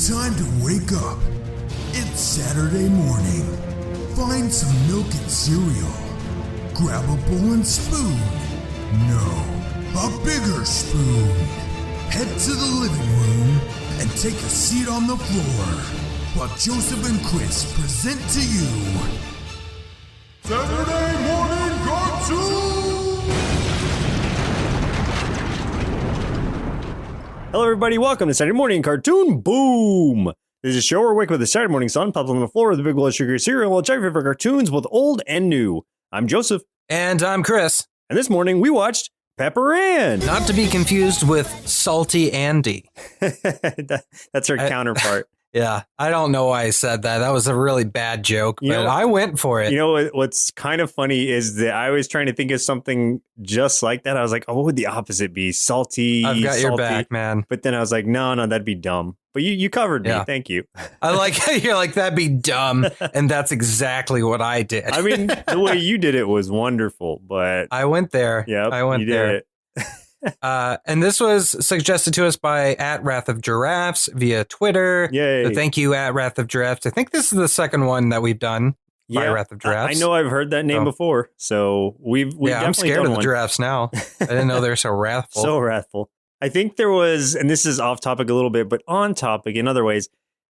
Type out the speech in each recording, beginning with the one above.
Time to wake up. It's Saturday morning. Find some milk and cereal. Grab a bowl and spoon. No, a bigger spoon. Head to the living room and take a seat on the floor while Joseph and Chris present to you Saturday Morning Cartoon! Hello everybody, welcome to Saturday Morning Cartoon Boom! This is a show where we wake up with the Saturday morning sun, pops on the floor with a big bowl of sugary cereal, and we'll check your favorite cartoons, both old and new. I'm Joseph. And I'm Chris. And this morning we watched Pepper Ann. Not to be confused with Salty Andy. That's her counterpart. Yeah, I don't know why I said that. That was a really bad joke, but I went for it. You know what's kind of funny is that I was trying to think of something just like that. I was like, oh, what would the opposite be? Salty. I've got salty. your back, man. But then I was like, no, that'd be dumb. But you covered me. Yeah. Thank you. I like how you're like, that'd be dumb. And that's exactly what I did. I mean, the way you did it was wonderful, but I went there. Yeah, I went there. It. And this was suggested to us by @Wrath of Giraffes via Twitter. Yay. So thank you, @Wrath of Giraffes. I think this is the second one that we've done by Wrath of Giraffes. I know I've heard that name before. So we've I'm scared of the giraffes now. I didn't know they're so wrathful. So wrathful. I think there was, and this is off topic a little bit, but on topic in other ways,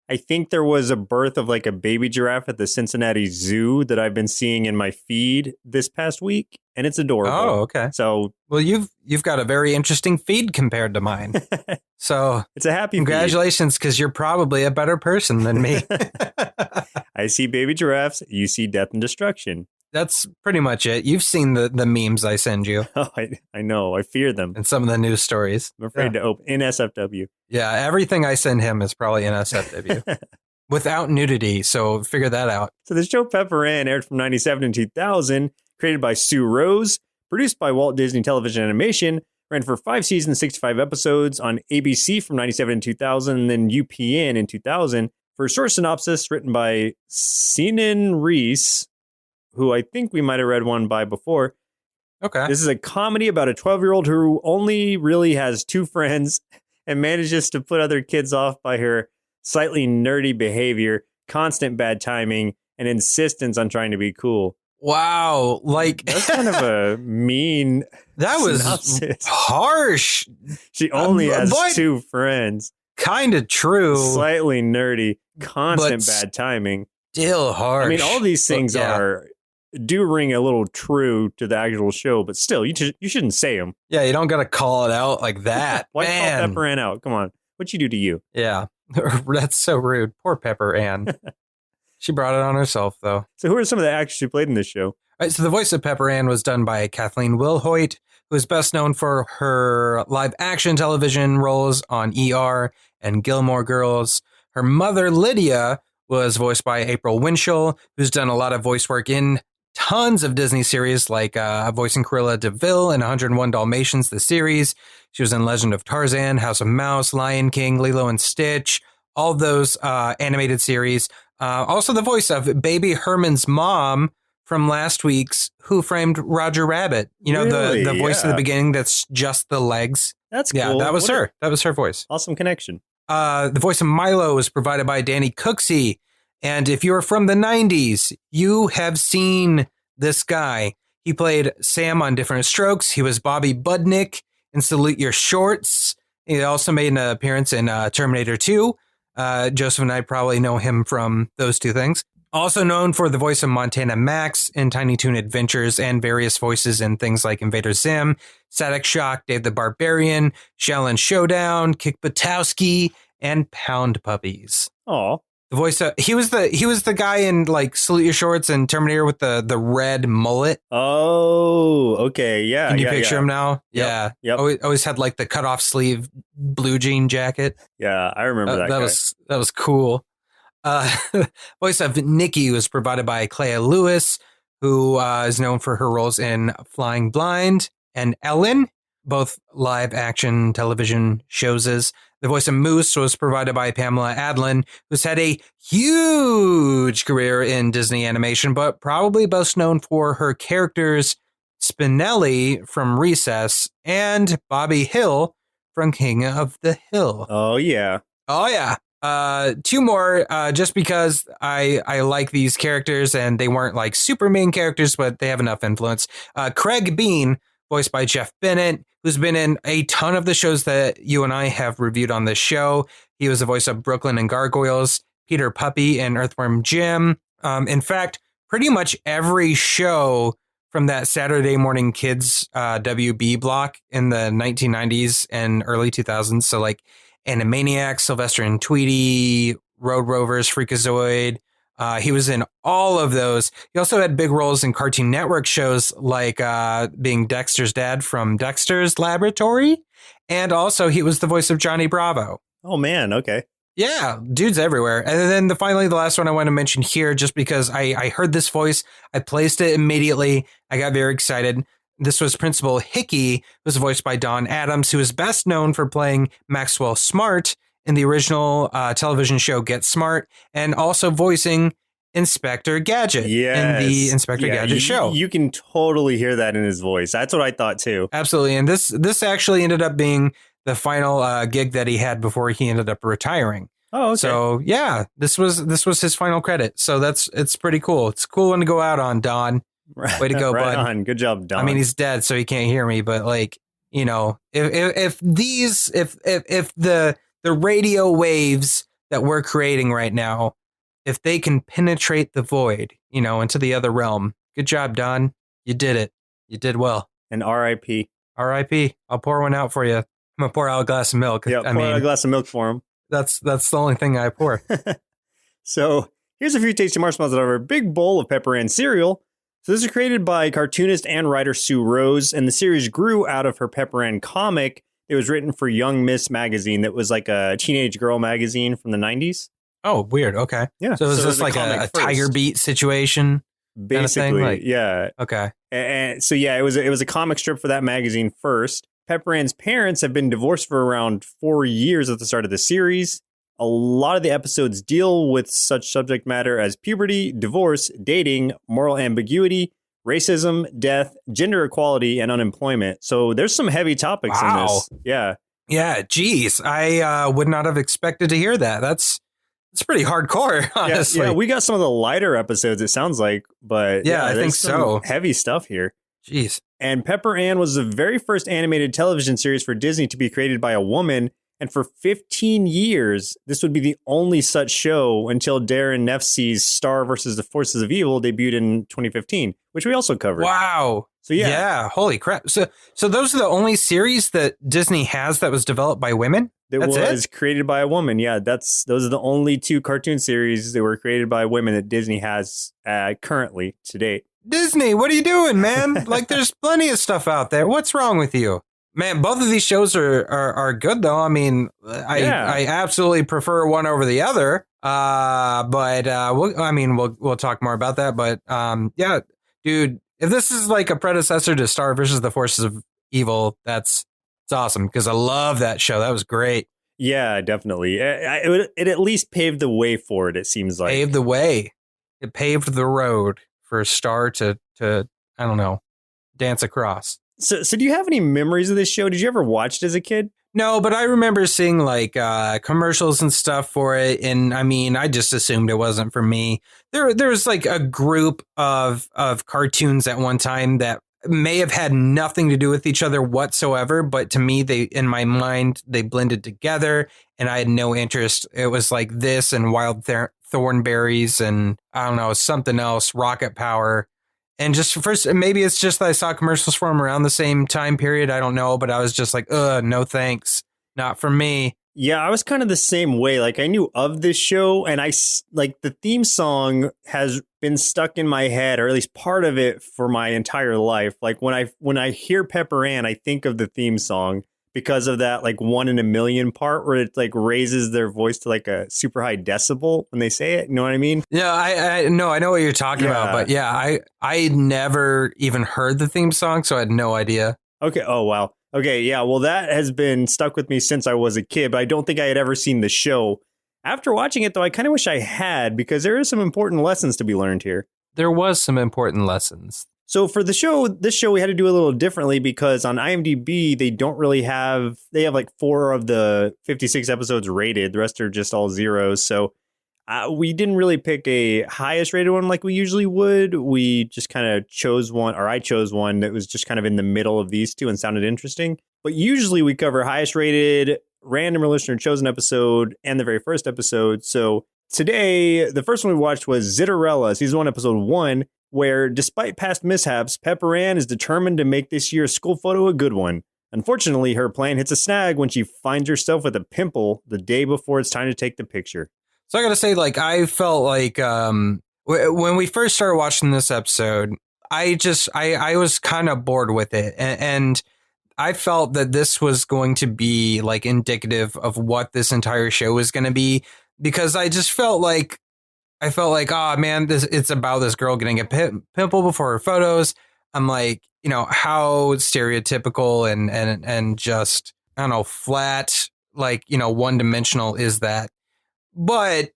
I think there was a birth of like a baby giraffe at the Cincinnati Zoo that I've been seeing in my feed this past week, and it's adorable. Oh, okay. So, well, you've got a very interesting feed compared to mine. So it's a happy congratulations, because you're probably a better person than me. I see baby giraffes. You see death and destruction. That's pretty much it. You've seen the memes I send you. Oh, I know. I fear them. And some of the news stories. I'm afraid to open in SFW. Yeah, everything I send him is probably in SFW. Without nudity, so figure that out. So the show Pepper Ann aired from 97 to 2000, created by Sue Rose, produced by Walt Disney Television Animation, ran for 5 seasons, 65 episodes on ABC from 97 to 2000, and then UPN in 2000. For a short synopsis, written by Sinan Reese, who I think we might have read one by before. Okay. This is a comedy about a 12-year-old who only really has 2 friends and manages to put other kids off by her slightly nerdy behavior, constant bad timing, and insistence on trying to be cool. Wow. Like, that's kind of a mean That was synopsis. Harsh. She only has 2 friends. Kind of true. Slightly nerdy, constant bad timing. Still harsh. I mean, all these things do ring a little true to the actual show, but still, you shouldn't say them. Yeah, you don't got to call it out like that. Why call Pepper Ann out? Come on. What'd she do to you? Yeah, that's so rude. Poor Pepper Ann. She brought it on herself, though. So who are some of the actors who played in this show? All right, so the voice of Pepper Ann was done by Kathleen Wilhoit, who is best known for her live-action television roles on ER and Gilmore Girls. Her mother, Lydia, was voiced by April Winchell, who's done a lot of voice work in tons of Disney series, like voicing Cruella de Vil in 101 Dalmatians, the series. She was in Legend of Tarzan, House of Mouse, Lion King, Lilo and Stitch, all those animated series. Also the voice of Baby Herman's mom from last week's Who Framed Roger Rabbit. You know, really? the voice at the beginning that's just the legs. That's cool. Yeah, that was her. That was her voice. Awesome connection. The voice of Milo was provided by Danny Cooksey. And if you're from the 90s, you have seen this guy. He played Sam on Different Strokes. He was Bobby Budnick in Salute Your Shorts. He also made an appearance in Terminator 2. Joseph and I probably know him from those 2 things. Also known for the voice of Montana Max in Tiny Toon Adventures and various voices in things like Invader Zim, Static Shock, Dave the Barbarian, Shaolin Showdown, Kick Buttowski, and Pound Puppies. Aw. The voice of, he was the guy in like Salute Your Shorts and Terminator with the red mullet. Oh, okay, yeah. Can you picture him now? Yep. Yeah. Always had like the cut off sleeve blue jean jacket. Yeah, I remember that guy. That was cool. Voice of Nikki was provided by Clea Lewis, who is known for her roles in Flying Blind and Ellen, both live action television shows. The voice of Moose was provided by Pamela Adlon, who's had a huge career in Disney animation, but probably best known for her characters Spinelli from Recess and Bobby Hill from King of the Hill. Oh, yeah. Oh, yeah. Two more, just because I like these characters and they weren't like super main characters, but they have enough influence. Craig Bean, voiced by Jeff Bennett, who's been in a ton of the shows that you and I have reviewed on this show. He was the voice of Brooklyn and Gargoyles, Peter Puppy, and Earthworm Jim. In fact, pretty much every show from that Saturday Morning Kids WB block in the 1990s and early 2000s. So like Animaniacs, Sylvester and Tweety, Road Rovers, Freakazoid. He was in all of those. He also had big roles in Cartoon Network shows like being Dexter's dad from Dexter's Laboratory. And also he was the voice of Johnny Bravo. Oh, man. Okay. Yeah, dude's everywhere. And then finally, the last one I want to mention here, just because I heard this voice, I placed it immediately. I got very excited. This was Principal Hickey, who was voiced by Don Adams, who is best known for playing Maxwell Smart in the original television show Get Smart, and also voicing Inspector Gadget in the Inspector Gadget show. You can totally hear that in his voice. That's what I thought too. Absolutely. And this actually ended up being the final gig that he had before he ended up retiring. Oh, okay. So yeah, this was his final credit. So it's pretty cool. It's a cool one to go out on, Don. Way to go, right bud. on. Good job, Don. I mean, he's dead, so he can't hear me, but like, you know, if the radio waves that we're creating right now, if they can penetrate the void, you know, into the other realm, good job, Don. You did it. You did well. And R.I.P. R.I.P. I'll pour one out for you. I'm gonna pour out a glass of milk. Yeah, pour out a glass of milk for him. That's the only thing I pour. So here's a few tasty marshmallows out of our big bowl of Pepper Ann cereal. So this is created by cartoonist and writer Sue Rose, and the series grew out of her Pepper Ann comic. It was written for Young Miss magazine that was like a teenage girl magazine from the 90s. Oh, weird. Okay. Yeah. So is this like a Tiger Beat situation? Basically, kind of thing? yeah. Okay. And so, yeah, it was a comic strip for that magazine first. Pepper Ann's parents have been divorced for around 4 years at the start of the series. A lot of the episodes deal with such subject matter as puberty, divorce, dating, moral ambiguity, racism, death, gender equality, and unemployment. So there's some heavy topics in this. Yeah. Yeah, geez. I would not have expected to hear that. That's pretty hardcore, honestly. Yeah, we got some of the lighter episodes, it sounds like, but yeah, I think so. Heavy stuff here. Jeez. And Pepper Ann was the very first animated television series for Disney to be created by a woman. And for 15 years, this would be the only such show until Darren Nefsey's Star versus the Forces of Evil debuted in 2015, which we also covered. Wow. So yeah. Yeah, holy crap. So those are the only series that Disney has that was developed by women? That's was created by a woman. Yeah, those are the only two cartoon series that were created by women that Disney has currently to date. Disney, what are you doing, man? Like, there's plenty of stuff out there. What's wrong with you? Man, both of these shows are good, though. I mean, I absolutely prefer one over the other. But we'll talk more about that. But yeah, dude, if this is like a predecessor to Star versus the Forces of Evil, it's awesome because I love that show. That was great. Yeah, definitely. It at least paved the way for it. It seems like paved the way. It paved the road for Star to I don't know, dance across. So do you have any memories of this show? Did you ever watch it as a kid? No, but I remember seeing like commercials and stuff for it. And I mean, I just assumed it wasn't for me. There was like a group of cartoons at one time that may have had nothing to do with each other whatsoever. But to me, in my mind, they blended together and I had no interest. It was like this and Wild Thornberries and I don't know, something else, Rocket Power. And just first, maybe it's just that I saw commercials for them around the same time period. I don't know, but I was just like, no thanks. Not for me. Yeah, I was kind of the same way. Like I knew of this show and like the theme song has been stuck in my head, or at least part of it for my entire life. Like when I hear Pepper Ann, I think of the theme song because of that like 1 in a million part where it like raises their voice to like a super high decibel when they say it. You know what I mean? Yeah, I know what you're talking about, but yeah, I never even heard the theme song, so I had no idea. Okay. Oh, wow. Okay. Yeah. Well, that has been stuck with me since I was a kid, but I don't think I had ever seen the show. After watching it, though, I kind of wish I had, because there are some important lessons to be learned here. There was some important lessons. So for this show, we had to do a little differently because on IMDb, they have like 4 of the 56 episodes rated. The rest are just all zeros. So we didn't really pick a highest rated one like we usually would. We just kind of chose one, or I chose one that was just kind of in the middle of these two and sounded interesting. But usually we cover highest rated, random or listener chosen episode, and the very first episode. So today, the first one we watched was Zitterella, season 1, episode 1, where despite past mishaps, Pepper Ann is determined to make this year's school photo a good one. Unfortunately, her plan hits a snag when she finds herself with a pimple the day before it's time to take the picture. So I gotta say, like, I felt like when we first started watching this episode, I was kind of bored with it, and I felt that this was going to be like indicative of what this entire show was going to be, because I just felt like oh man, it's about this girl getting a pimple before her photos. I'm like, how stereotypical and just, I don't know, flat, like, one dimensional is that? But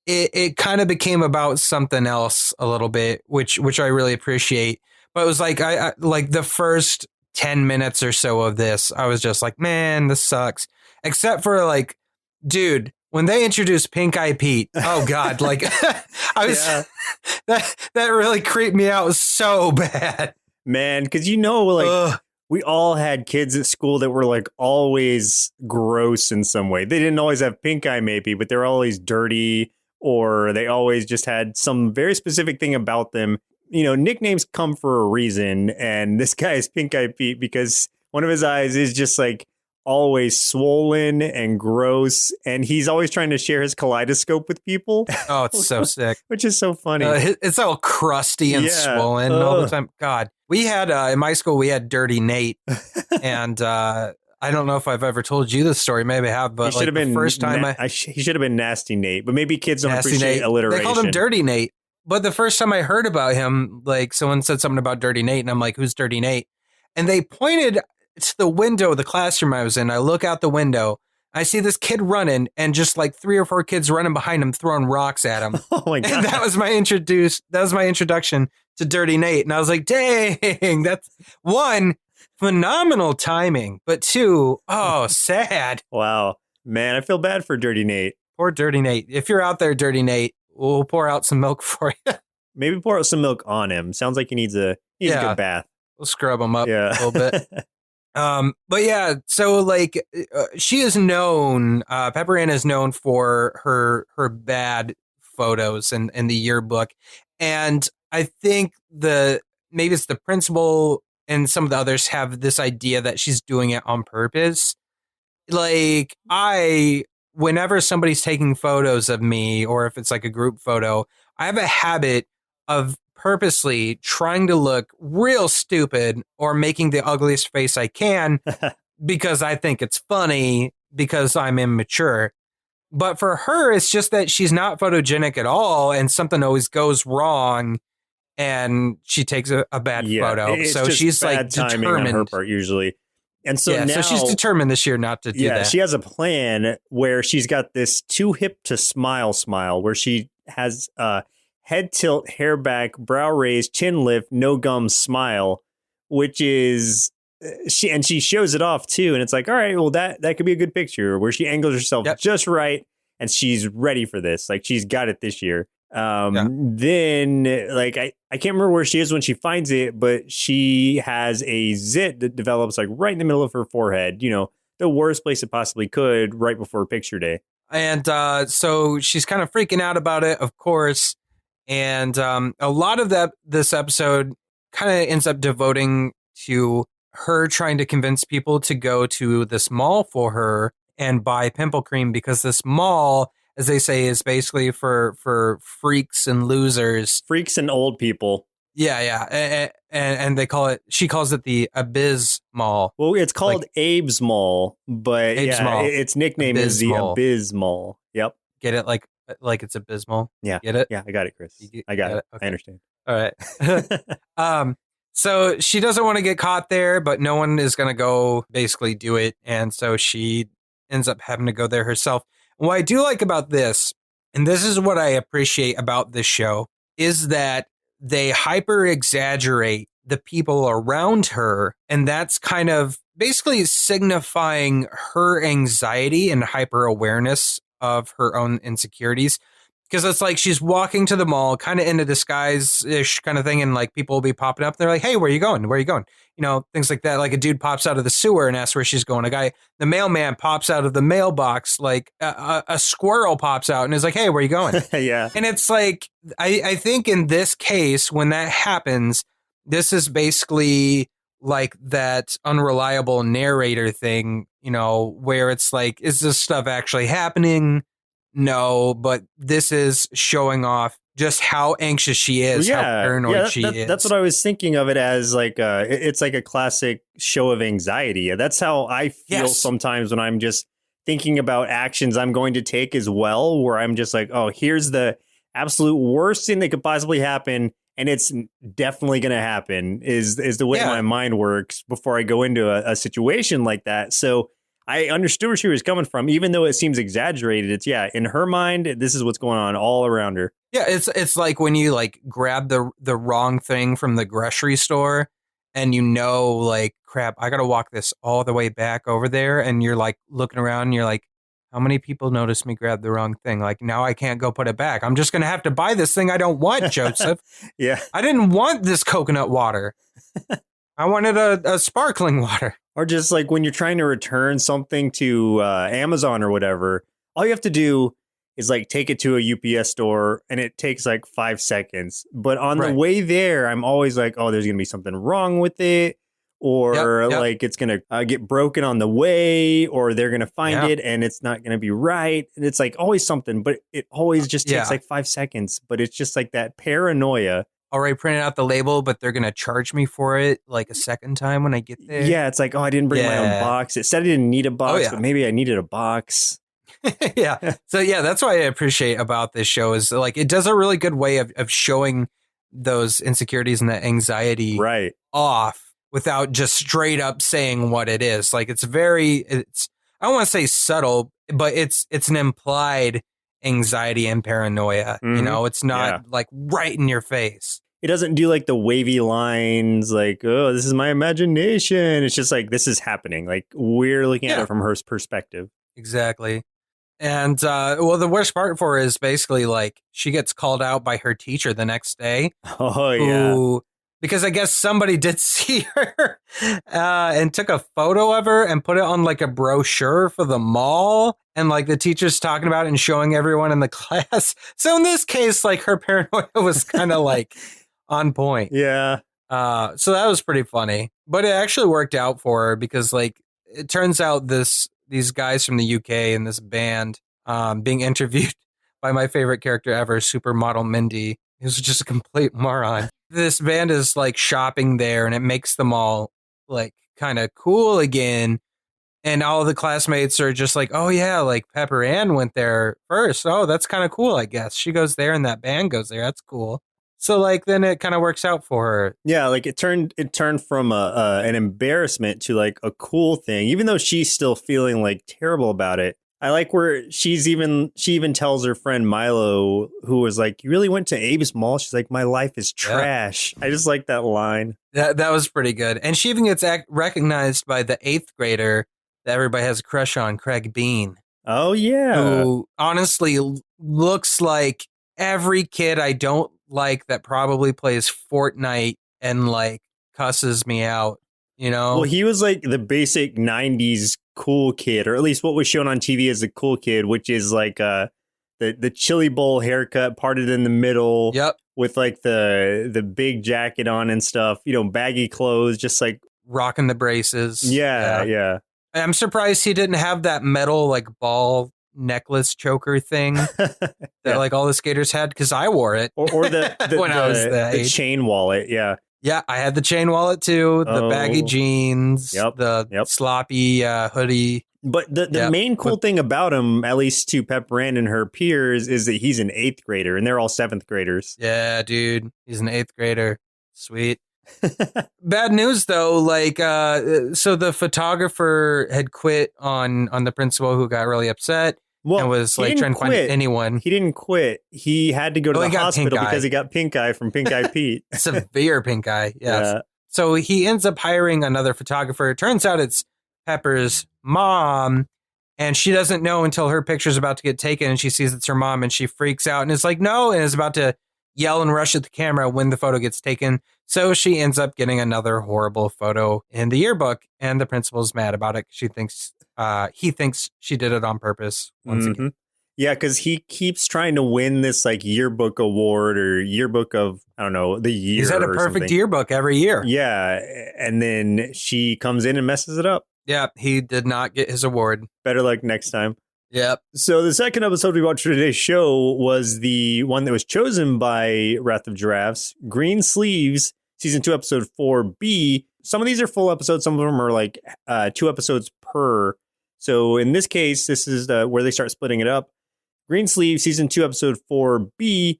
it kind of became about something else a little bit, which I really appreciate. But it was like, I like the first 10 minutes or so of this, I was just like, man, this sucks. Except for like, dude, when they introduced Pink Eye Pete, oh God, like I was, that really creeped me out so bad. Man, because like we all had kids at school that were like always gross in some way. They didn't always have pink eye maybe, but they're always dirty, or they always just had some very specific thing about them. Nicknames come for a reason, and this guy is Pink Eye Pete because one of his eyes is just like always swollen and gross, and he's always trying to share his kaleidoscope with people. Oh, it's so sick. Which is so funny. It's all crusty and swollen all the time. God, we had in my school, we had Dirty Nate, and I don't know if I've ever told you this story. Maybe I have, but he should have been first time he should have been Nasty Nate, but maybe kids don't Nasty appreciate Nate. alliteration. They called him Dirty Nate. But the first time I heard about him, like someone said something about Dirty Nate, and I'm like, who's Dirty Nate? And they pointed to the window of the classroom I was in. I look out the window, I see this kid running, and just like 3 or 4 kids running behind him, throwing rocks at him. Oh my God. And that was my introduction to Dirty Nate. And I was like, dang, that's 1, phenomenal timing, but 2, oh, sad. Wow. Man, I feel bad for Dirty Nate. Poor Dirty Nate. If you're out there, Dirty Nate, we'll pour out some milk for you. Maybe pour out some milk on him. Sounds like he needs a good bath. We'll scrub him up a little bit. But yeah, so like she is known, Pepper Ann is known for her bad photos in the yearbook. And I think maybe it's the principal and some of the others have this idea that she's doing it on purpose. Like whenever somebody's taking photos of me, or if it's like a group photo, I have a habit of purposely trying to look real stupid or making the ugliest face I can because I think it's funny, because I'm immature. But for her, it's just that she's not photogenic at all, and something always goes wrong, and she takes a bad photo. So she's like determined on her part usually. And so now, so she's determined this year not to do that. She has a plan where she's got this too hip to smile, where she has head tilt, hair back, brow raised, chin lift, no gum smile, which is she shows it off too. And it's like, all right, well, that could be a good picture where she angles herself just right. And she's ready for this. Like, she's got it this year. Then, like, I can't remember where she is when she finds it, but she has a zit that develops like right in the middle of her forehead, the worst place it possibly could, right before picture day. And so she's kind of freaking out about it, of course. And a lot of this episode kind of ends up devoting to her trying to convince people to go to this mall for her and buy pimple cream, because this mall, as they say, is basically for freaks and losers. Freaks and old people. Yeah. And she calls it the Abyss Mall. Well, it's called like, Abe's Mall, but Mall. Its nickname is the Abyss Mall. Yep. Get it? Like it's abysmal? Yeah. Get it? Yeah, I got it, Chris. I got it. Okay. I understand. All right. So she doesn't want to get caught there, but no one is going to go basically do it. And so she ends up having to go there herself. What I do like about this, and this is what I appreciate about this show, is that they hyper exaggerate the people around her. And that's kind of basically signifying her anxiety and hyper awareness of her own insecurities. Because it's like she's walking to the mall, kind of in a disguise-ish kind of thing, and like people will be popping up. They're like, "Hey, where are you going? Where are you going?" You know, things like that. Like a dude pops out of the sewer and asks where she's going. The mailman pops out of the mailbox. Like a squirrel pops out and is like, "Hey, where are you going?" Yeah. And it's like, I think in this case, when that happens, this is basically like that unreliable narrator thing, you know, where it's like, is this stuff actually happening? No, but this is showing off just how anxious she is, how paranoid she is. That's what I was thinking of it as. Like, it's like a classic show of anxiety. That's how I feel sometimes when I'm just thinking about actions I'm going to take as well, where I'm just like, oh, here's the absolute worst thing that could possibly happen, and it's definitely going to happen, is the way my mind works before I go into a situation like that. So I understood where she was coming from, even though it seems exaggerated. It's in her mind, this is what's going on all around her. Yeah, it's like when you like grab the wrong thing from the grocery store and you know, like, crap, I got to walk this all the way back over there. And you're like looking around and you're like, how many people noticed me grab the wrong thing? Like, now I can't go put it back. I'm just going to have to buy this thing I don't want, Joseph. Yeah. I didn't want this coconut water. I wanted a sparkling water. Or just like when you're trying to return something to Amazon or whatever, all you have to do is like take it to a UPS store and it takes like 5 seconds. But on the way there, I'm always like, oh, there's going to be something wrong with it. Or like it's going to get broken on the way, or they're going to find it and it's not going to be right. And it's like always something, but it always just takes like 5 seconds. But it's just like that paranoia. Already printed out the label, but they're going to charge me for it like a second time when I get there. Yeah, it's like, oh, I didn't bring my own box. It said I didn't need a box, but maybe I needed a box. So that's what I appreciate about this show is like it does a really good way of showing those insecurities and that anxiety off without just straight up saying what it is. Like it's I don't want to say subtle, but it's an implied anxiety and paranoia. You know, it's not like right in your face. It doesn't do like the wavy lines like, oh, this is my imagination. It's just like, this is happening. Like we're looking at it from her perspective. Exactly. And the worst part for her is basically like she gets called out by her teacher the next day. Oh, yeah. Because I guess somebody did see her and took a photo of her and put it on like a brochure for the mall. And like the teacher's talking about it and showing everyone in the class. So in this case, like her paranoia was kind of like on point. Yeah. So that was pretty funny. But it actually worked out for her because like it turns out these guys from the UK and this band being interviewed by my favorite character ever, Supermodel Mindy, who's just a complete moron. This band is like shopping there and it makes them all like kind of cool again. And all the classmates are just like, oh yeah, like Pepper Ann went there first. Oh, that's kind of cool, I guess. She goes there and that band goes there. That's cool. So like then it kind of works out for her. Yeah, like it turned from an embarrassment to like a cool thing, even though she's still feeling like terrible about it. I like where she even tells her friend Milo, who was like, "You really went to Abe's Mall?" She's like, "My life is trash." I just like that line. That was pretty good. And she even gets recognized by the 8th grader that everybody has a crush on, Craig Bean. Oh yeah, who honestly looks like every kid I don't like that probably plays Fortnite and like cusses me out, you know? Well, he was like the basic 90s cool kid, or at least what was shown on TV as a cool kid, which is like the chili bowl haircut parted in the middle. Yep. With like the big jacket on and stuff, you know, baggy clothes, just like rocking the braces. Yeah. I'm surprised he didn't have that metal like ball necklace choker thing that like all the skaters had, because I wore it. Or the when I was that the age. chain wallet, Yeah, I had the chain wallet too, the baggy jeans, the sloppy hoodie. But the main cool thing about him, at least to Pepper Ann and her peers, is that he's an 8th grader and they're all 7th graders. Yeah, dude, he's an 8th grader. Sweet. Bad news though, like so the photographer had quit on the principal, who got really upset. Well, and was he like didn't trying to find quit. anyone. He didn't quit. He had to go to Oh, the he got hospital pink eye. because he got pink eye from Pink Eye Pete. Severe pink eye. Yes. Yeah. So he ends up hiring another photographer. It turns out it's Pepper's mom, and she doesn't know until her picture's about to get taken, and she sees it's her mom, and she freaks out and is like, no, and is about to yell and rush at the camera when the photo gets taken. So she ends up getting another horrible photo in the yearbook, and the principal's mad about it. He thinks she did it on purpose once again. Yeah, because he keeps trying to win this like yearbook award or yearbook of, I don't know, the year. He's had a or perfect something. yearbook every year. Yeah, and then she comes in and messes it up. Yeah, he did not get his award. Better luck next time. Yep. So the second episode we watched for today's show was the one that was chosen by Wrath of Giraffes, Green Sleeves, Season 2, Episode 4B. Some of these are full episodes. Some of them are like 2 episodes per. So in this case, this is where they start splitting it up. Green Sleeves, Season 2, Episode 4B.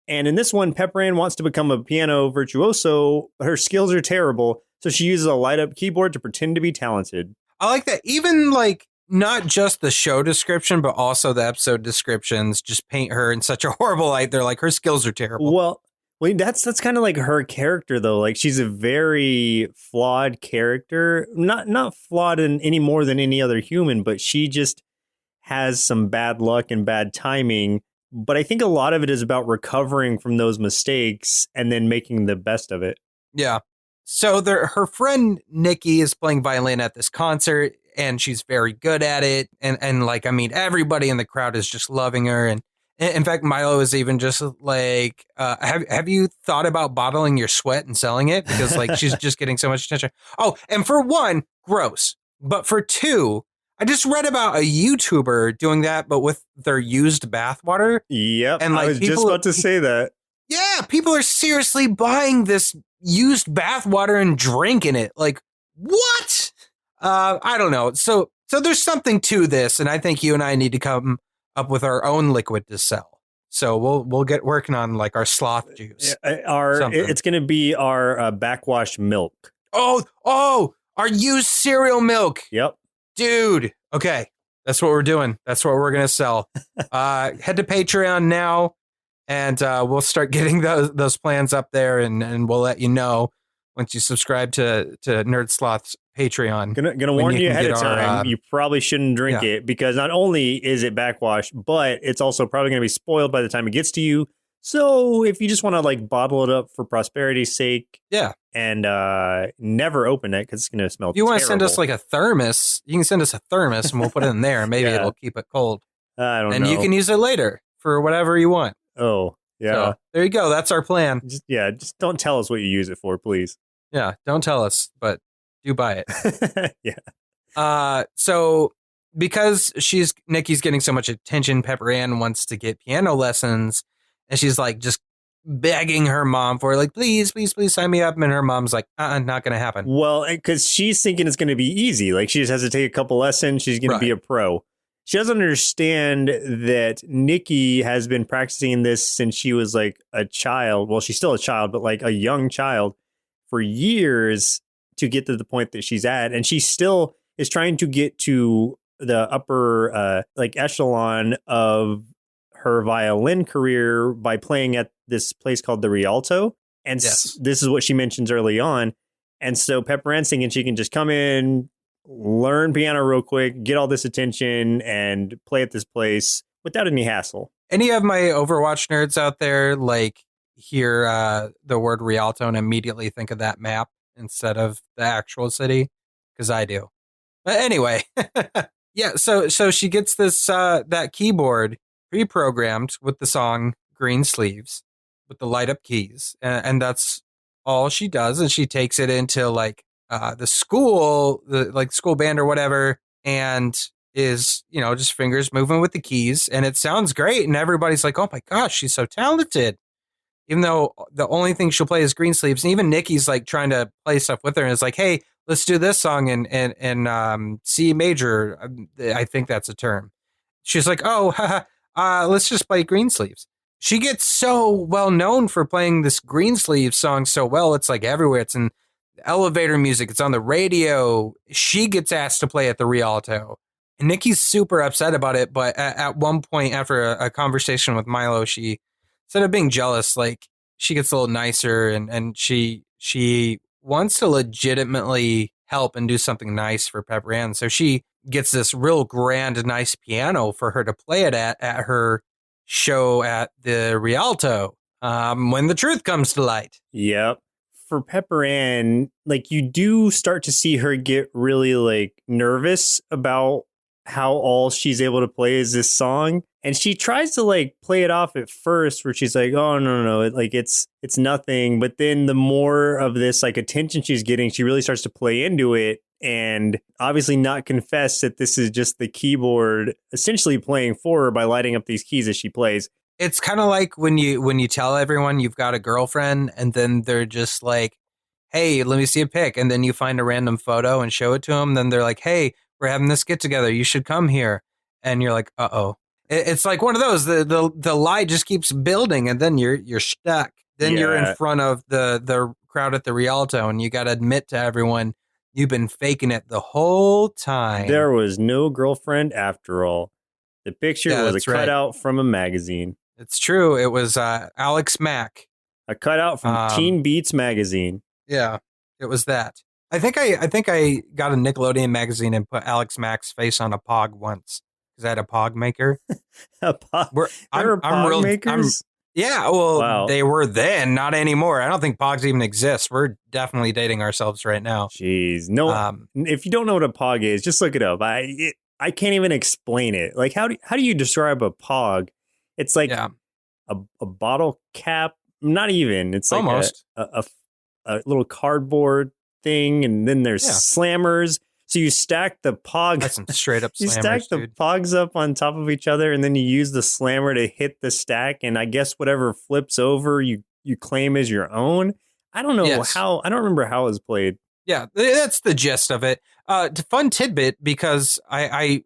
And in this one, Pepper Ann wants to become a piano virtuoso, but her skills are terrible. So she uses a light-up keyboard to pretend to be talented. I like that. Even like not just the show description, but also the episode descriptions just paint her in such a horrible light. They're like, her skills are terrible. Well, that's kind of like her character, though. Like, she's a very flawed character. Not flawed in any more than any other human, but she just has some bad luck and bad timing. But I think a lot of it is about recovering from those mistakes and then making the best of it. Yeah. So her friend Nikki is playing violin at this concert, and she's very good at it. And like, I mean, everybody in the crowd is just loving her. And in fact, Milo is even just like, have you thought about bottling your sweat and selling it? Because like, she's just getting so much attention. Oh, and for one, gross. But for two, I just read about a YouTuber doing that, but with their used bathwater. Yep. And like, I was just about to say that. Yeah, people are seriously buying this used bathwater and drinking it. Like, what? I don't know. So there's something to this, and I think you and I need to come up with our own liquid to sell. So we'll get working on like our sloth juice. It's going to be our backwash milk. Oh, our used cereal milk. Yep. Dude. Okay. That's what we're doing. That's what we're going to sell. Head to Patreon now, and we'll start getting those plans up there, and we'll let you know once you subscribe to Nerd Sloth's Patreon. Gonna warn you ahead of time. You probably shouldn't drink it, because not only is it backwash, but it's also probably going to be spoiled by the time it gets to you. So if you just want to like bottle it up for prosperity's sake, and never open it because it's going to smell. If you want to send us like a thermos, you can send us a thermos, and we'll put it in there. Maybe it'll keep it cold. I don't know. And you can use it later for whatever you want. Oh, yeah. So, there you go. That's our plan. Just don't tell us what you use it for, please. Yeah, don't tell us, but do buy it. Yeah. So because Nikki's getting so much attention, Pepper Ann wants to get piano lessons, and she's like just begging her mom for like, please sign me up. And her mom's like, not going to happen. Well, because she's thinking it's going to be easy. Like, she just has to take a couple lessons. She's going to be a pro. She doesn't understand that Nikki has been practicing this since she was like a child. Well, she's still a child, but like a young child for years to get to the point that she's at. And she still is trying to get to the upper like echelon of her violin career by playing at this place called the Rialto. And this is what she mentions early on. And so Pepper Ann's thinking she can just come in, learn piano real quick, get all this attention, and play at this place without any hassle. Any of my Overwatch nerds out there like hear the word Rialto and immediately think of that map instead of the actual city? Because I do. But anyway, yeah. So she gets this that keyboard pre-programmed with the song Green Sleeves with the light up keys, and that's all she does. And she takes it into like the school, the school band or whatever, and is, just fingers moving with the keys, and it sounds great. And everybody's like, oh my gosh, she's so talented. Even though the only thing she'll play is Green Sleeves. And even Nikki's like trying to play stuff with her and is like, hey, let's do this song in C major. I think that's a term. She's like, oh, let's just play Green Sleeves. She gets so well known for playing this Green Sleeves song so well. It's like everywhere. It's in elevator music. It's on the radio. She gets asked to play at the Rialto. And Nikki's super upset about it, but at one point after a conversation with Milo, she, instead of being jealous, like she gets a little nicer and she wants to legitimately help and do something nice for Pepper Ann. So she gets this real grand, nice piano for her to play it at her show at the Rialto when the truth comes to light. Yep. For Pepper Ann, like you do start to see her get really like nervous about how all she's able to play is this song. And she tries to like play it off at first where she's like, oh, no. It's nothing. But then the more of this like attention she's getting, she really starts to play into it and obviously not confess that this is just the keyboard essentially playing for her by lighting up these keys as she plays. It's kind of like when you tell everyone you've got a girlfriend and then they're just like, hey, let me see a pic. And then you find a random photo and show it to them. Then they're like, hey, we're having this get together. You should come here. And you're like, uh-oh. It's like one of those, the lie just keeps building and then you're stuck. Then you're in front of the crowd at the Rialto and you got to admit to everyone you've been faking it the whole time. There was no girlfriend after all. The picture was a cutout from a magazine. It's true. It was Alex Mack. A cutout from Teen Beats magazine. Yeah, it was that. I think I got a Nickelodeon magazine and put Alex Mack's face on a Pog once because I had a Pog maker. A Pog? There were Pog makers? Yeah, well, They were then, not anymore. I don't think Pogs even exist. We're definitely dating ourselves right now. Jeez, no. If you don't know what a Pog is, just look it up. I can't even explain it. Like, how do you describe a Pog? It's like a bottle cap. Not even. It's like almost a little cardboard thing, and then there's slammers. So you stack the Pog. That's some straight up slammers, you stack the Pogs up on top of each other, and then you use the slammer to hit the stack, and I guess whatever flips over, you claim as your own. I don't know how. I don't remember how it was played. Yeah, that's the gist of it. Fun tidbit, because I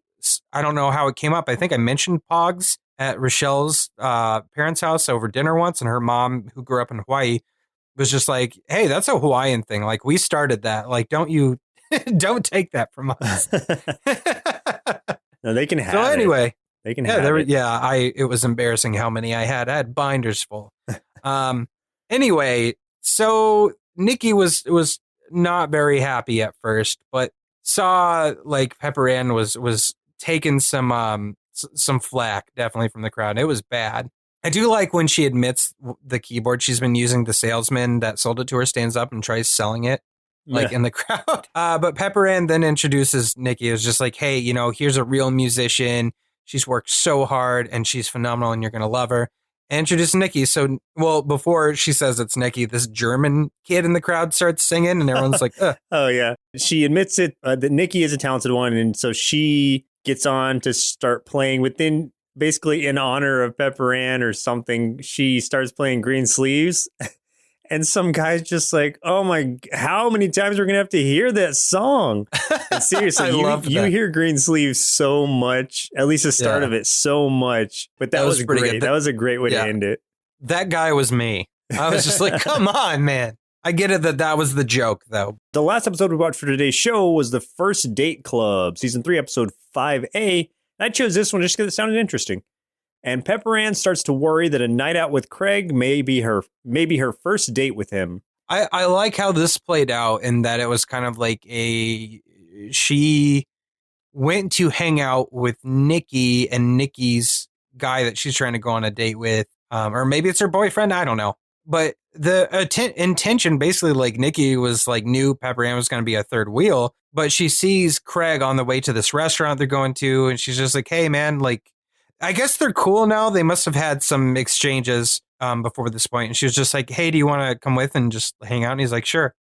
don't know how it came up. I think I mentioned Pogs at Rochelle's parents' house over dinner once, and her mom, who grew up in Hawaii, was just like, hey, that's a Hawaiian thing. Like, we started that. Like, don't take that from us. No, they can have it. So anyway, they can have it. Yeah, it was embarrassing how many I had. I had binders full. Anyway, so Nikki was not very happy at first, but saw like Pepper Ann was taking some flack definitely from the crowd. It was bad. I do like when she admits the keyboard she's been using, the salesman that sold it to her stands up and tries selling it like in the crowd. But Pepper Ann then introduces Nikki. It was just like, hey, here's a real musician. She's worked so hard and she's phenomenal and you're going to love her. And introduce Nikki. So, before she says it's Nikki, this German kid in the crowd starts singing and everyone's like, ugh. Oh, yeah. She admits it that Nikki is a talented one. And so she gets on to start playing within, basically in honor of Pepper Ann or something. She starts playing Green Sleeves. And some guy's just like, oh my, how many times we're going to have to hear that song? And seriously, you hear Green Sleeves so much, at least the start of it so much. But that was great. Good. That was a great way to end it. That guy was me. I was just like, come on, man. I get it that was the joke, though. The last episode we watched for today's show was the First Date Club, Season 3, Episode 5A. I chose this one just because it sounded interesting. And Pepper Ann starts to worry that a night out with Craig may be her first date with him. I like how this played out in that it was kind of like she went to hang out with Nikki and Nikki's guy that she's trying to go on a date with. Or maybe it's her boyfriend. I don't know. But the intention, basically, like Nikki was like knew Pepper Ann was going to be a third wheel, but she sees Craig on the way to this restaurant they're going to. And she's just like, hey, man, like, I guess they're cool now. They must have had some exchanges before this point. And she was just like, hey, do you want to come with and just hang out? And he's like, sure.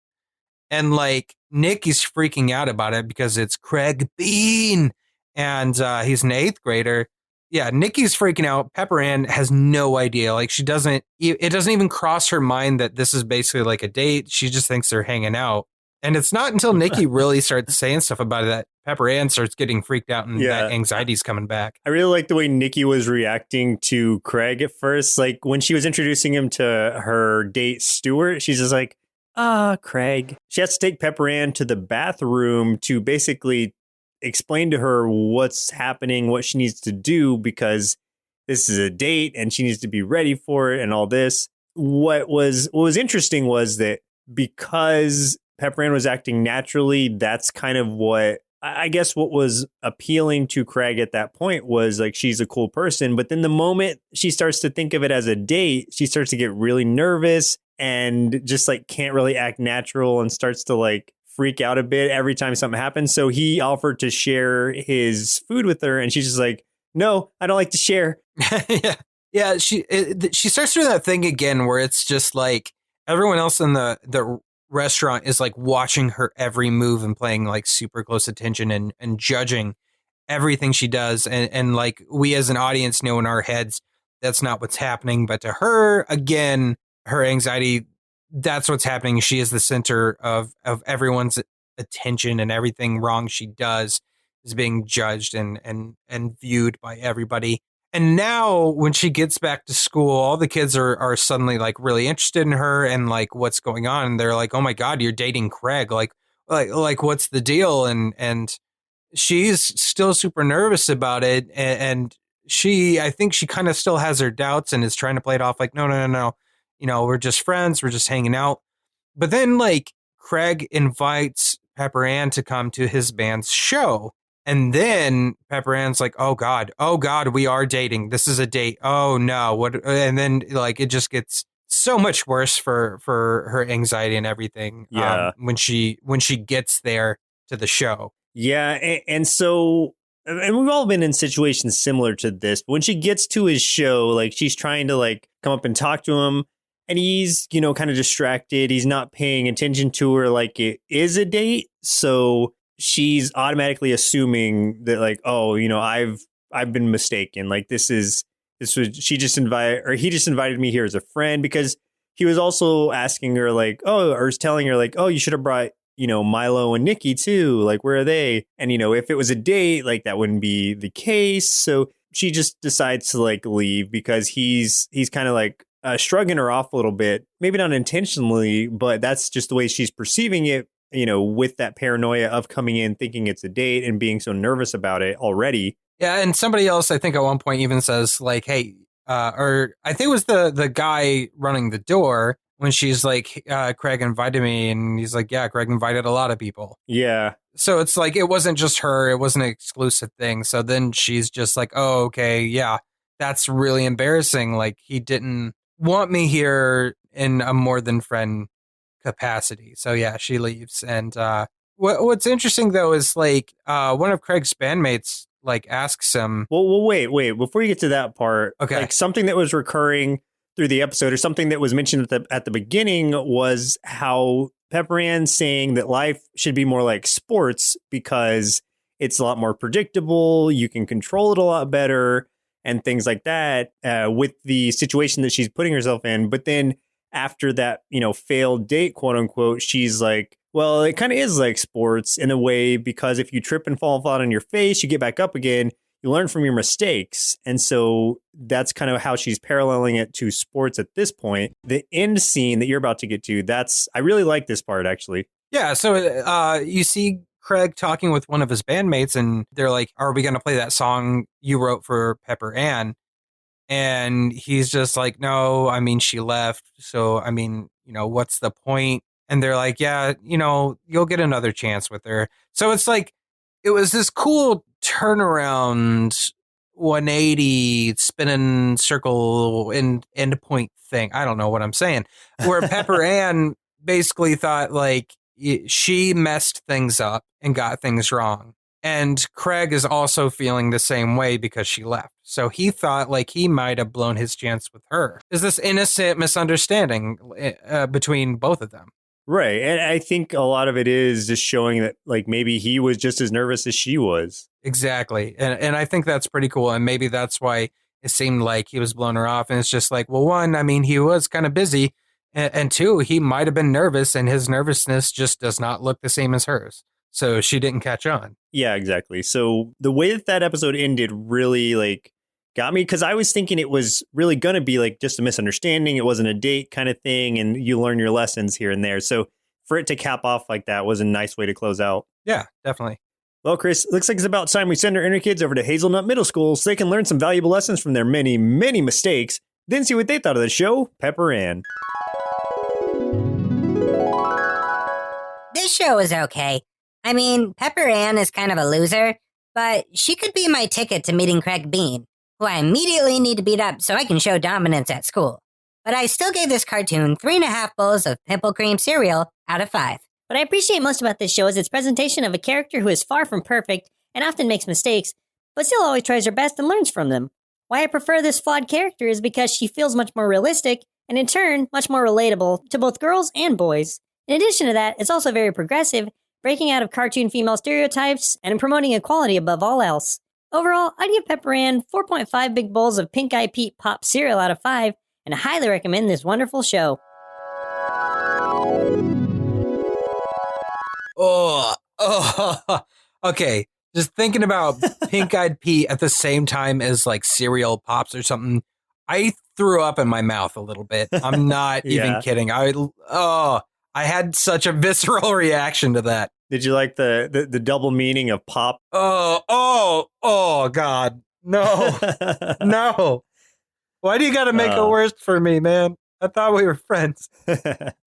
And like Nikki's freaking out about it because it's Craig Bean and he's an 8th grader. Yeah, Nikki's freaking out. Pepper Ann has no idea. Like it doesn't even cross her mind that this is basically like a date. She just thinks they're hanging out. And it's not until Nikki really starts saying stuff about it that Pepper Ann starts getting freaked out and that anxiety's coming back. I really like the way Nikki was reacting to Craig at first. Like when she was introducing him to her date, Stuart, she's just like, Craig. She has to take Pepper Ann to the bathroom to basically explain to her what's happening, what she needs to do, because this is a date and she needs to be ready for it and all this. What was interesting was that because Pepper Ann was acting naturally, that's kind of what I guess what was appealing to Craig at that point was like she's a cool person. But then the moment she starts to think of it as a date, she starts to get really nervous and just like can't really act natural and starts to like freak out a bit every time something happens. So he offered to share his food with her and she's just like, no, I don't like to share. Yeah. She starts doing that thing again where it's just like everyone else in the restaurant is like watching her every move and paying like super close attention and judging everything she does. And like we as an audience know in our heads, that's not what's happening. But to her, again, her anxiety, that's what's happening. She is the center of everyone's attention, and everything wrong she does is being judged and viewed by everybody. And now when she gets back to school, all the kids are suddenly like really interested in her and like what's going on. And they're like, oh my God, you're dating Craig. Like what's the deal? And she's still super nervous about it. And I think she kind of still has her doubts and is trying to play it off like, no. We're just friends. We're just hanging out. But then like Craig invites Pepper Ann to come to his band's show. And then Pepper Ann's like, oh God, we are dating. This is a date. Oh no. What? And then like, it just gets so much worse for her anxiety and everything. Yeah. When she gets there to the show. Yeah. And so, and we've all been in situations similar to this, but when she gets to his show, like she's trying to like come up and talk to him and he's, kind of distracted. He's not paying attention to her like it is a date. So she's automatically assuming that like, oh, I've been mistaken. Like he just invited me here as a friend, because he was also asking her like, or telling her like, oh, you should have brought, Milo and Nikki too. Like, where are they? And, if it was a date, like that wouldn't be the case. So she just decides to like leave because he's kind of like shrugging her off a little bit, maybe not intentionally, but that's just the way she's perceiving it. With that paranoia of coming in thinking it's a date and being so nervous about it already. Yeah, and somebody else, I think at one point even says like, hey, or I think it was the guy running the door when she's like, Craig invited me. And he's like, yeah, Craig invited a lot of people. Yeah. So it's like, it wasn't just her. It wasn't an exclusive thing. So then she's just like, oh, okay, yeah, that's really embarrassing. Like he didn't want me here in a more than friend capacity. So yeah, she leaves. And what's interesting though is like one of Craig's bandmates like asks him, well wait before you get to that part. Okay. Like something that was recurring through the episode, or something that was mentioned at the beginning, was how Pepper Ann saying that life should be more like sports because it's a lot more predictable, you can control it a lot better and things like that, with the situation that she's putting herself in. But then after that, failed date, quote unquote, she's like, well, it kind of is like sports in a way, because if you trip and fall flat on your face, you get back up again, you learn from your mistakes. And so that's kind of how she's paralleling it to sports at this point. The end scene that you're about to get to, I really like this part, actually. Yeah. So you see Craig talking with one of his bandmates and they're like, are we going to play that song you wrote for Pepper Ann? And he's just like, no, I mean, she left. So, I mean, what's the point? And they're like, yeah, you'll get another chance with her. So it's like, it was this cool turnaround 180 spinning circle end point thing. I don't know what I'm saying. Where Pepper Ann basically thought like she messed things up and got things wrong. And Craig is also feeling the same way because she left. So he thought like he might have blown his chance with her. Is this innocent misunderstanding between both of them? Right. And I think a lot of it is just showing that like maybe he was just as nervous as she was. Exactly. And I think that's pretty cool. And maybe that's why it seemed like he was blowing her off. And it's just like, well, one, I mean, he was kind of busy. And two, he might have been nervous and his nervousness just does not look the same as hers. So she didn't catch on. Yeah, exactly. So the way that episode ended really like got me, because I was thinking it was really going to be like just a misunderstanding. It wasn't a date kind of thing. And you learn your lessons here and there. So for it to cap off like that was a nice way to close out. Yeah, definitely. Well, Chris, looks like it's about time we send our inner kids over to Hazelnut Middle School so they can learn some valuable lessons from their many, many mistakes, then see what they thought of the show, Pepper Ann. This show is okay. I mean, Pepper Ann is kind of a loser, but she could be my ticket to meeting Craig Bean, who I immediately need to beat up so I can show dominance at school. But I still gave this cartoon 3.5 bowls of pimple cream cereal out of 5. What I appreciate most about this show is its presentation of a character who is far from perfect and often makes mistakes, but still always tries her best and learns from them. Why I prefer this flawed character is because she feels much more realistic, and in turn, much more relatable to both girls and boys. In addition to that, it's also very progressive, breaking out of cartoon female stereotypes and promoting equality above all else. Overall, I'd give Pepper Ann 4.5 big bowls of Pink Eye Pete Pop cereal out of 5, and I highly recommend this wonderful show. Okay. Just thinking about Pink-Eyed Pete at the same time as like cereal pops or something, I threw up in my mouth a little bit. I'm not even kidding. I had such a visceral reaction to that. Did you like the double meaning of pop? Oh, God. No. No. Why do you got to make it worse for me, man? I thought we were friends.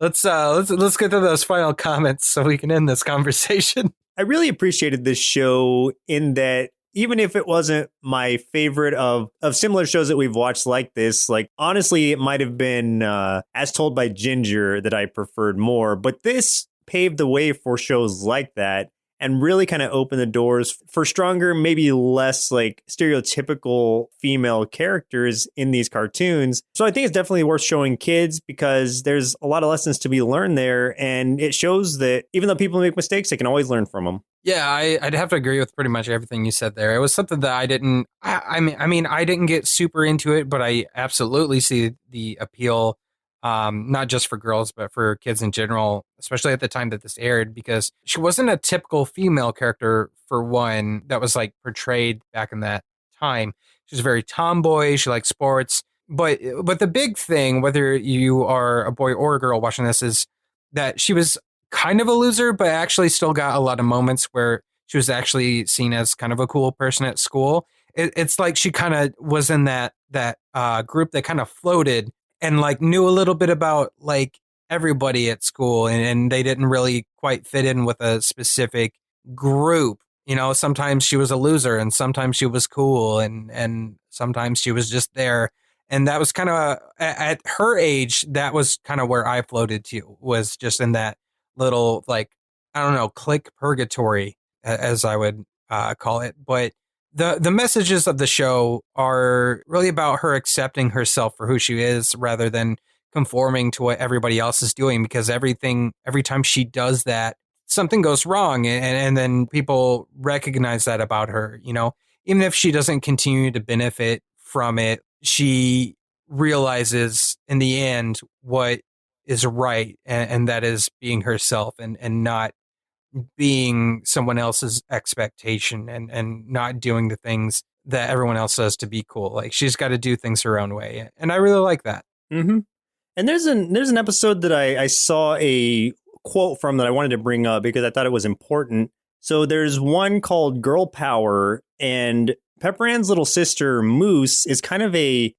Let's get to those final comments so we can end this conversation. I really appreciated this show in that even if it wasn't my favorite of similar shows that we've watched like this, like honestly, it might have been As Told by Ginger that I preferred more. But this paved the way for shows like that and really kind of opened the doors for stronger, maybe less like stereotypical female characters in these cartoons. So I think it's definitely worth showing kids because there's a lot of lessons to be learned there. And it shows that even though people make mistakes, they can always learn from them. Yeah, I'd have to agree with pretty much everything you said there. It was something that I didn't, I mean, I didn't get super into it, but I absolutely see the appeal. Not just for girls, but for kids in general, especially at the time that this aired, because she wasn't a typical female character, for one, that was like portrayed back in that time. She was very tomboy. She liked sports. But the big thing, whether you are a boy or a girl watching this, is that she was kind of a loser, but actually still got a lot of moments where she was actually seen as kind of a cool person at school. It's like she kind of was in that group that kind of floated and like knew a little bit about like everybody at school, and they didn't really quite fit in with a specific group. You know, sometimes she was a loser and sometimes she was cool and sometimes she was just there. And that was kind of at her age, that was kind of where I floated to, was just in that little, like, I don't know, clique purgatory, as I would call it. But the messages of the show are really about her accepting herself for who she is rather than conforming to what everybody else is doing, because every time she does that, something goes wrong. And then people recognize that about her, you know, even if she doesn't continue to benefit from it, she realizes in the end what is right. And that is being herself and not being someone else's expectation and not doing the things that everyone else does to be cool. Like, she's got to do things her own way. And I really like that. Mm-hmm. And there's an episode that I saw a quote from that I wanted to bring up because I thought it was important. So there's one called Girl Power, and Pepper Ann's little sister Moose is kind of a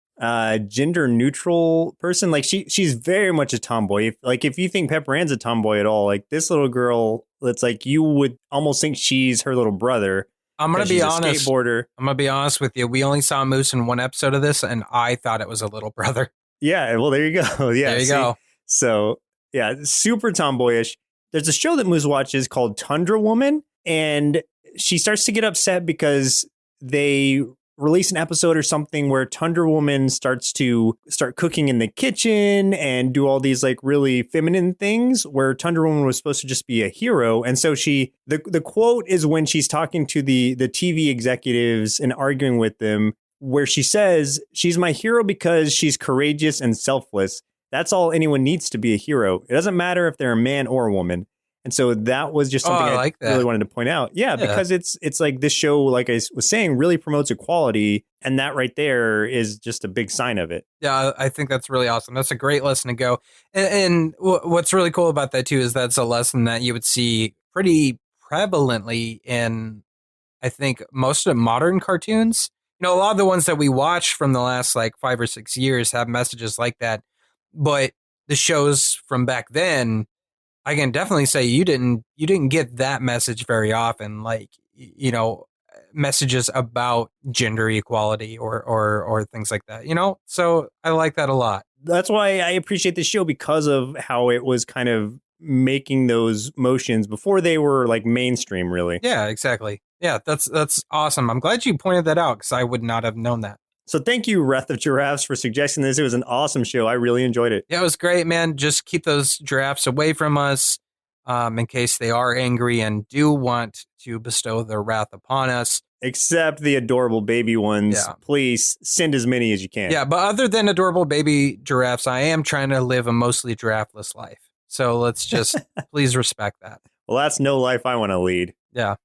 gender neutral person. Like she's very much a tomboy. If you think Pepper Ann's a tomboy at all, like this little girl, it's like you would almost think she's her little brother. I'm gonna be honest. Skateboarder. I'm gonna be honest with you. We only saw Moose in one episode of this, and I thought it was a little brother. Yeah, well, there you go. Yeah, there you go. So yeah, super tomboyish. There's a show that Moose watches called Tundra Woman, and she starts to get upset because they release an episode or something where Tundra Woman starts cooking in the kitchen and do all these like really feminine things, where Tundra Woman was supposed to just be a hero. And so the quote is when she's talking to the TV executives and arguing with them, where she says, "She's my hero because she's courageous and selfless. That's all anyone needs to be a hero. It doesn't matter if they're a man or a woman." And so that was just something I really wanted to point out. Yeah, because it's like this show, like I was saying, really promotes equality. And that right there is just a big sign of it. Yeah, I think that's really awesome. That's a great lesson to go. And what's really cool about that, too, is that's a lesson that you would see pretty prevalently in I think most of the modern cartoons, a lot of the ones that we watch from the last like 5 or 6 years have messages like that. But the shows from back then, I can definitely say you didn't get that message very often. Like, messages about gender equality or things like that, So I like that a lot. That's why I appreciate the show, because of how it was kind of making those motions before they were like mainstream, really. Yeah, exactly. Yeah, that's awesome. I'm glad you pointed that out because I would not have known that. So thank you, Wrath of Giraffes, for suggesting this. It was an awesome show. I really enjoyed it. Yeah, it was great, man. Just keep those giraffes away from us in case they are angry and do want to bestow their wrath upon us. Except the adorable baby ones. Yeah. Please send as many as you can. Yeah, but other than adorable baby giraffes, I am trying to live a mostly giraffeless life. So let's just please respect that. Well, that's no life I want to lead. Yeah.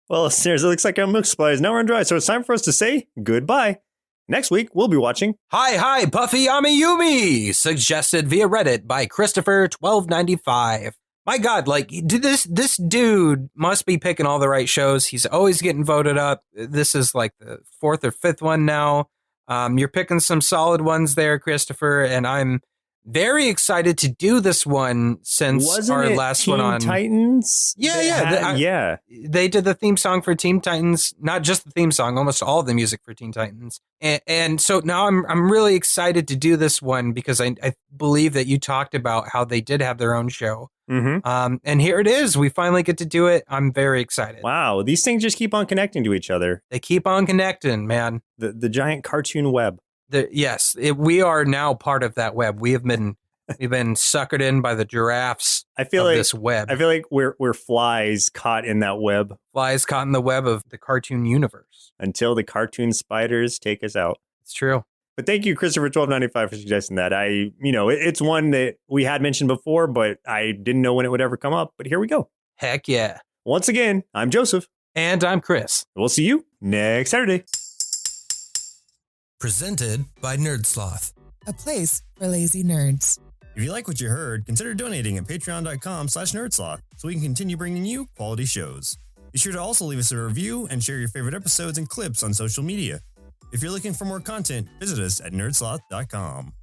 Well, listeners, it looks like our milk supply is now run dry, so it's time for us to say goodbye. Next week, we'll be watching Hi, Buffy Amiyumi, suggested via Reddit by Christopher1295. My God, like this dude must be picking all the right shows. He's always getting voted up. This is like the 4th or 5th one now. You're picking some solid ones there, Christopher, and I'm very excited to do this one since our last one on Titans. Yeah. They did the theme song for Teen Titans, not just the theme song, almost all the music for Teen Titans. And so now I'm really excited to do this one because I believe that you talked about how they did have their own show. Mm-hmm. And here it is. We finally get to do it. I'm very excited. Wow, these things just keep on connecting to each other. They keep on connecting, man. The giant cartoon web. We are now part of that web. We've been suckered in by the giraffes. This web. I feel like we're flies caught in that web. Flies caught in the web of the cartoon universe. Until the cartoon spiders take us out. It's true. But thank you, Christopher1295, for suggesting that. It's one that we had mentioned before, but I didn't know when it would ever come up. But here we go. Heck yeah. Once again, I'm Joseph. And I'm Chris. We'll see you next Saturday. Presented by Nerdsloth, a place for lazy nerds. If you like what you heard, consider donating at patreon.com/nerdsloth so we can continue bringing you quality shows. Be sure to also leave us a review and share your favorite episodes and clips on social media. If you're looking for more content, visit us at nerdsloth.com.